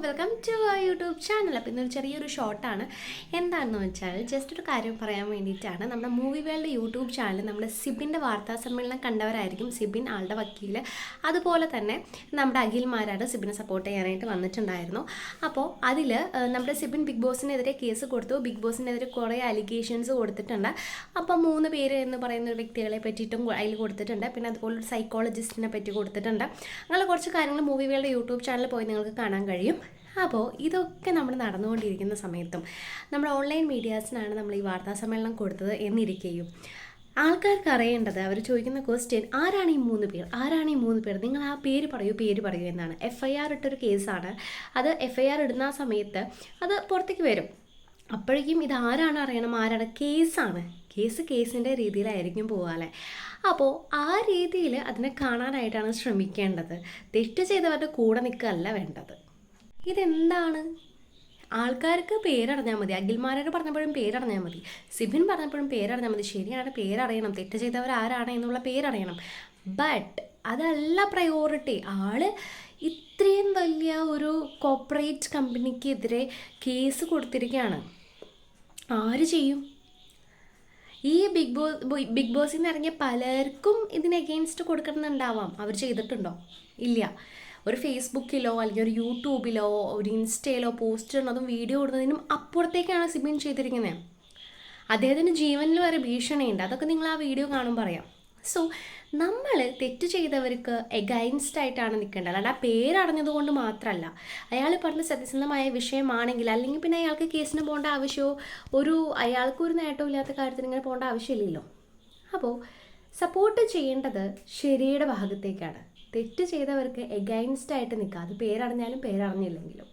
Welcome to ആ YouTube channel. അപ്പോൾ ഇന്നൊരു ചെറിയൊരു ഷോർട്ടാണ്. എന്താണെന്ന് വെച്ചാൽ ജസ്റ്റ് ഒരു കാര്യം പറയാൻ വേണ്ടിയിട്ടാണ്. നമ്മുടെ മൂവി വേൾഡ് യൂട്യൂബ് ചാനൽ നമ്മുടെ സിബിൻ്റെ വാർത്താ സമ്മേളനം കണ്ടവരായിരിക്കും. സിബിൻ ആളുടെ വക്കീൽ, അതുപോലെ തന്നെ നമ്മുടെ അഖിൽമാരാണ് സിബിനെ സപ്പോർട്ട് ചെയ്യാനായിട്ട് വന്നിട്ടുണ്ടായിരുന്നു. അപ്പോൾ അതിൽ നമ്മുടെ സിബിൻ ബിഗ് ബോസിനെതിരെ കേസ് കൊടുത്തു. ബിഗ് ബോസിനെതിരെ കുറേ അലിഗേഷൻസ് കൊടുത്തിട്ടുണ്ട്. അപ്പോൾ 3 പേര് എന്ന് പറയുന്ന ഒരു വ്യക്തികളെ പറ്റിയിട്ടും അതിൽ കൊടുത്തിട്ടുണ്ട്. പിന്നെ അതുപോലെ ഒരു സൈക്കോളജിസ്റ്റിനെ പറ്റി കൊടുത്തിട്ടുണ്ട്. അങ്ങനെ കുറച്ച് കാര്യങ്ങൾ മൂവി വേൾഡ് യൂട്യൂബ് ചാനലിൽ പോയി നിങ്ങൾക്ക് കാണാൻ കഴിയും. അപ്പോൾ ഇതൊക്കെ നമ്മൾ നടന്നുകൊണ്ടിരിക്കുന്ന സമയത്തും നമ്മുടെ ഓൺലൈൻ മീഡിയാസിനാണ് നമ്മൾ ഈ വാർത്താ സമ്മേളനം കൊടുത്തത് എന്നിരിക്കുകയും ആൾക്കാർക്ക് അറിയേണ്ടത്, അവർ ചോദിക്കുന്ന ക്വസ്റ്റ്യൻ, ആരാണ് ഈ 3 പേർ, ആരാണ് ഈ 3 പേർ, നിങ്ങൾ ആ പേര് പറയൂ എന്നാണ്. FIR ഇട്ടൊരു കേസാണ്. അത് FIR ഇടുന്ന ആ സമയത്ത് അത് പുറത്തേക്ക് വരും. അപ്പോഴേക്കും ഇത് ആരാണ് അറിയണം, ആരാണ്, കേസാണ്. കേസിൻ്റെ രീതിയിലായിരിക്കും പോകാല്ലേ. അപ്പോൾ ആ രീതിയിൽ അതിനെ കാണാനായിട്ടാണ് ശ്രമിക്കേണ്ടത്. തെറ്റ് ചെയ്തവരുടെ കൂടെ നിൽക്കുകയല്ല വേണ്ടത്. ഇതെന്താണ്, ആൾക്കാർക്ക് പേരറിഞ്ഞാൽ മതി. അഖിൽമാരോട് പറഞ്ഞപ്പോഴും പേരറിഞ്ഞാൽ മതി, സിബിൻ പറഞ്ഞപ്പോഴും പേരറിഞ്ഞാൽ മതി. ശരിയാണ്, പേരറിയണം, തെറ്റ് ചെയ്തവർ ആരാണ് എന്നുള്ള പേരറിയണം. ബട്ട് അതല്ല പ്രയോറിറ്റി. ആള് ഇത്രയും വലിയ ഒരു കോർപ്പറേറ്റ് കമ്പനിക്കെതിരെ കേസ് കൊടുത്തിരിക്കുകയാണ്. ആര് ചെയ്യും? ഈ ബിഗ് ബോസിൽ നിന്ന് ഇറങ്ങിയ പലർക്കും ഇതിന് എഗെയിൻസ്റ്റ് കൊടുക്കണമെന്നുണ്ടാവാം. അവർ ചെയ്തിട്ടുണ്ടോ? ഇല്ല. ഒരു ഫേസ്ബുക്കിലോ അല്ലെങ്കിൽ ഒരു യൂട്യൂബിലോ ഒരു ഇൻസ്റ്റയിലോ പോസ്റ്റ് ഇടുന്നതും വീഡിയോ ഇടുന്നതിനും അപ്പുറത്തേക്കാണ് സിബിൻ ചെയ്തിരിക്കുന്നത്. അദ്ദേഹത്തിന് ജീവനിൽ വരെ ഭീഷണിയുണ്ട്. അതൊക്കെ നിങ്ങൾ ആ വീഡിയോ കാണുമ്പോൾ പറയാം. സോ നമ്മൾ തെറ്റ് ചെയ്തവർക്ക് എഗൈൻസ്റ്റ് ആയിട്ടാണ് നിൽക്കേണ്ടത്. അല്ലാണ്ട് ആ പേരറിഞ്ഞതുകൊണ്ട് മാത്രമല്ല. അയാൾ പറഞ്ഞ സത്യസന്ധമായ വിഷയമാണെങ്കിൽ, അല്ലെങ്കിൽ പിന്നെ അയാൾക്ക് കേസിന് പോകേണ്ട ആവശ്യമോ അയാൾക്കൊരു നേട്ടവും ഇല്ലാത്ത കാര്യത്തിന് ഇങ്ങനെ പോകേണ്ട ആവശ്യമില്ലല്ലോ. അപ്പോൾ സപ്പോർട്ട് ചെയ്യേണ്ടത് ശരിയുടെ ഭാഗത്തേക്കാണ്. തെറ്റ് ചെയ്തവർക്ക് എഗൈൻസ്റ്റ് ആയിട്ട് നിൽക്കുക. അത് പേരറിഞ്ഞാലും പേരറിഞ്ഞില്ലെങ്കിലും.